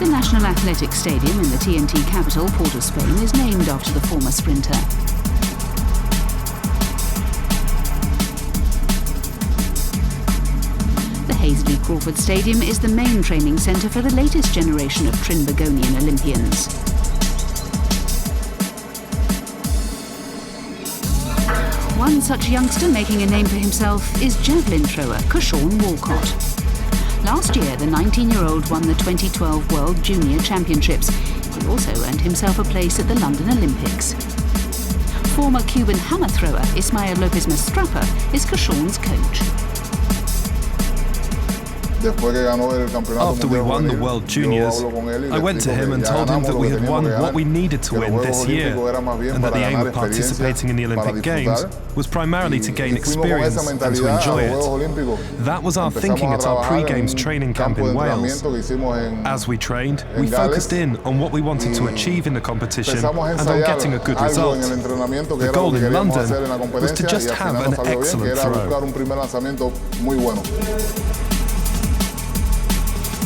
The National Athletics Stadium in the TNT capital, Port of Spain, is named after the former sprinter. The Hazley Crawford Stadium is the main training centre for the latest generation of Trinbagonian Olympians. One such youngster making a name for himself is javelin thrower Keshorn Walcott. Last year, the 19-year-old won the 2012 World Junior Championships. He also earned himself a place at the London Olympics. Former Cuban hammer thrower Ismael Lopez Mastrapa is Keshorn's coach. After we won the World Juniors, I went to him and told him that we had won what we needed to win this year, and that the aim of participating in the Olympic Games was primarily to gain experience and to enjoy it. That was our thinking at our pre-Games training camp in Wales. As we trained, we focused in on what we wanted to achieve in the competition and on getting a good result. The goal in London was to just have an excellent throw.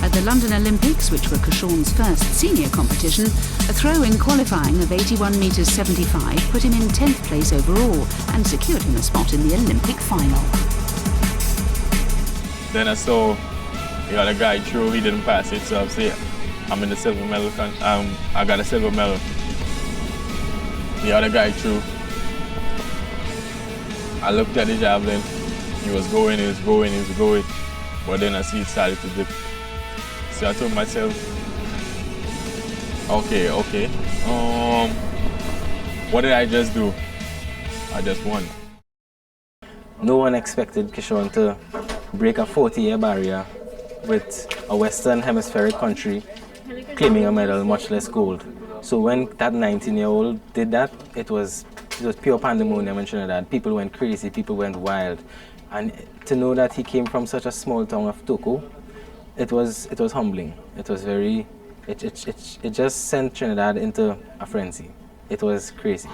At the London Olympics, which were Keshorn's first senior competition, a throw in qualifying of 81 metres 75 put him in 10th place overall and secured him a spot in the Olympic final. Then I saw the other guy throw, he didn't pass it, so I said, I'm in the silver medal, I got a silver medal. The other guy threw. I looked at the javelin, he was going, but then I see it started to dip. So I told myself, okay, what did I just do? I just won. No one expected Keshorn to break a 40-year barrier with a Western Hemispheric country claiming a medal, much less gold. So when that 19-year-old did that, it was pure pandemonium in Trinidad. People went crazy, people went wild. And to know that he came from such a small town of Toko, it was humbling. It was very, it just sent Trinidad into a frenzy. It was crazy.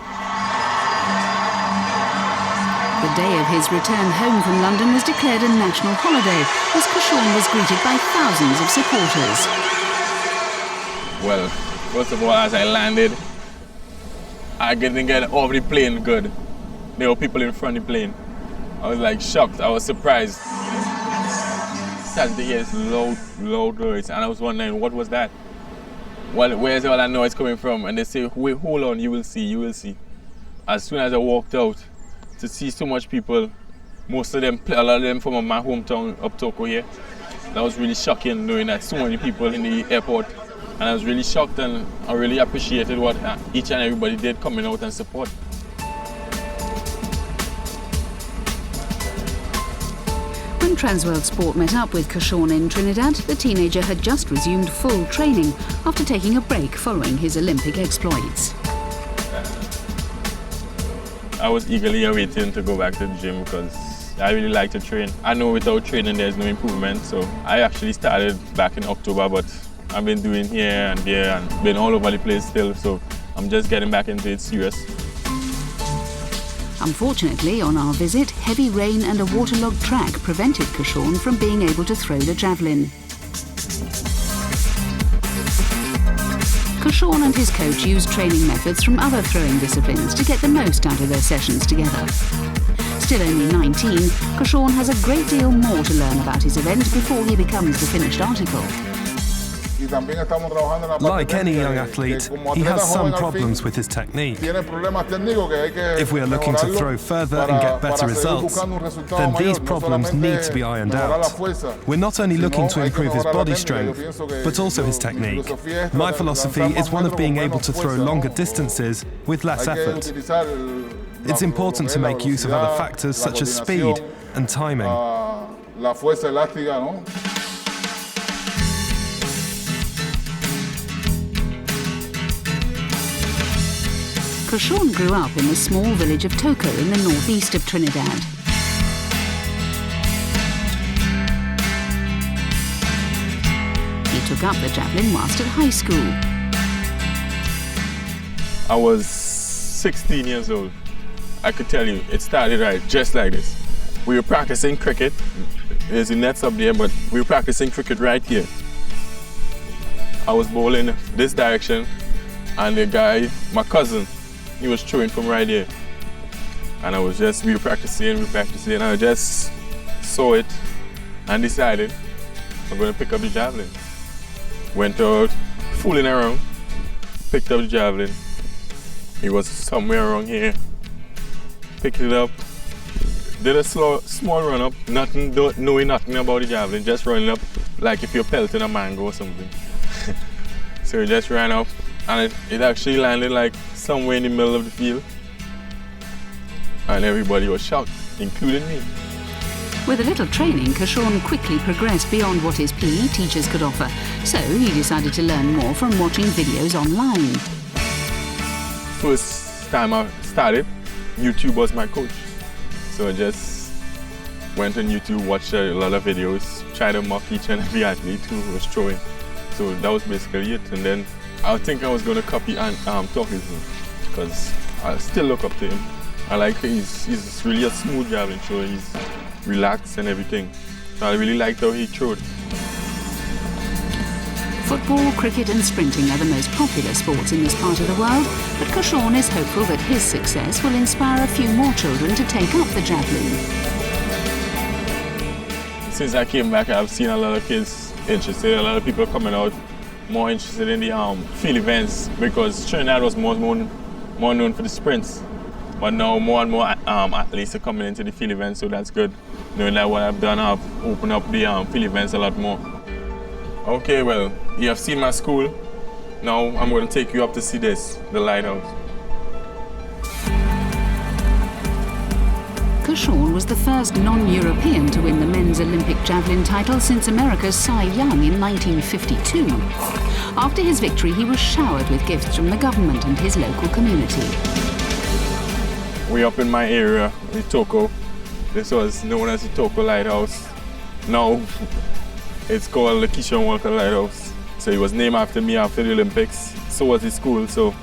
The day of his return home from London was declared a national holiday as Keshorn was greeted by thousands of supporters. Well, first of all, as I landed, I didn't get off the plane good. There were people in front of the plane. I was like shocked, I was surprised. Started to hear this loud noise, and I was wondering, what was that? Well, where's all that noise coming from? And they say, wait, hold on, you will see. As soon as I walked out, to see so much people, most of them, a lot of them from my hometown up Toko here, that was really shocking knowing that so many people in the airport. And I was really shocked, and I really appreciated what each and everybody did coming out and support. When Transworld Sport met up with Keshorn in Trinidad, the teenager had just resumed full training after taking a break following his Olympic exploits. I was eagerly awaiting to go back to the gym because I really like to train. I know without training there's no improvement, so I actually started back in October, but I've been doing here and there and been all over the place still, so I'm just getting back into it serious. Unfortunately, on our visit, heavy rain and a waterlogged track prevented Keshorn from being able to throw the javelin. Keshorn and his coach used training methods from other throwing disciplines to get the most out of their sessions together. Still only 19, Keshorn has a great deal more to learn about his event before he becomes the finished article. Like any young athlete, he has some problems with his technique. If we are looking to throw further and get better results, then these problems need to be ironed out. We're not only looking to improve his body strength, but also his technique. My philosophy is one of being able to throw longer distances with less effort. It's important to make use of other factors such as speed and timing. Keshorn grew up in the small village of Toko in the northeast of Trinidad. He took up the javelin whilst at high school. I was 16 years old. I could tell you, it started right, just like this. We were practicing cricket. There's the nets up there, but we were practicing cricket right here. I was bowling this direction, and the guy, my cousin, he was throwing from right there. And we were practicing, and I just saw it and decided I'm going to pick up the javelin. Went out, fooling around, picked up the javelin. It was somewhere around here. Picked it up, did a small run up, knowing nothing about the javelin, just running up like if you're pelting a mango or something. So we just ran up, and it actually landed like somewhere in the middle of the field. And everybody was shocked, including me. With a little training, Keshorn quickly progressed beyond what his PE teachers could offer, so he decided to learn more from watching videos online. First time I started, YouTube was my coach. So I just went on YouTube, watched a lot of videos, tried to mock each and every athlete who was throwing. So that was basically it. And then I think I was going to copy Torkelson, because I still look up to him. I like he's really a smooth javelin thrower. He's relaxed and everything. So I really liked how he threw it. Football, cricket and sprinting are the most popular sports in this part of the world, but Keshorn is hopeful that his success will inspire a few more children to take up the javelin. Since I came back, I've seen a lot of kids interested, a lot of people coming out more interested in the field events, because Trinidad was more known for the sprints. But now more and more athletes are coming into the field events, so that's good. Knowing that what I've done, I've opened up the field events a lot more. Okay, well, you have seen my school. Now I'm going to take you up to see this, the lighthouse. Keshorn was the first non-European to win the men's Olympic javelin title since America's Cy Young in 1952. After his victory, he was showered with gifts from the government and his local community. Way up in my area, in Toko. This was known as the Toko Lighthouse. Now it's called the Keshorn Walcott Lighthouse. So it was named after me after the Olympics. So was the school. So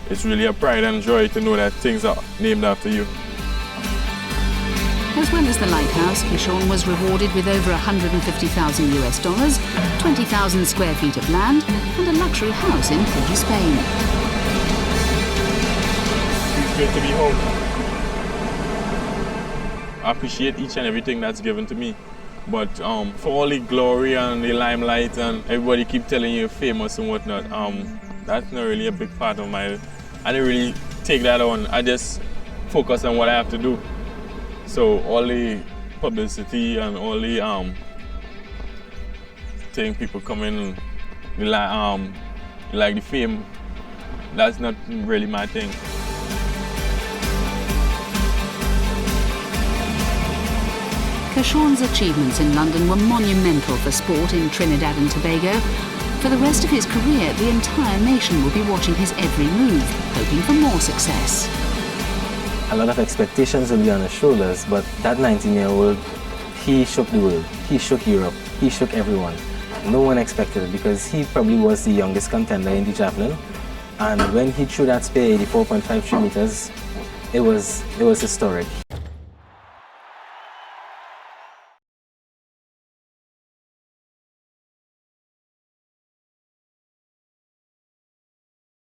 it's really a pride and joy to know that things are named after you. As well as the lighthouse, Keshorn was rewarded with over $150,000 US, 20,000 square feet of land, and a luxury house in Puerto Spain. It's great to be home. I appreciate each and everything that's given to me. But for all the glory and the limelight and everybody keep telling you you're famous and whatnot, that's not really a big part of my life. I didn't really take that on. I just focus on what I have to do. So all the publicity and all the thing people come in and like the fame, that's not really my thing. Keshorn's achievements in London were monumental for sport in Trinidad and Tobago. For the rest of his career, the entire nation will be watching his every move, hoping for more success. A lot of expectations will be on his shoulders, but that 19-year-old, he shook the world, he shook Europe, he shook everyone. No one expected it, because he probably was the youngest contender in the javelin. And when he threw that spear 84.53 meters, it was historic.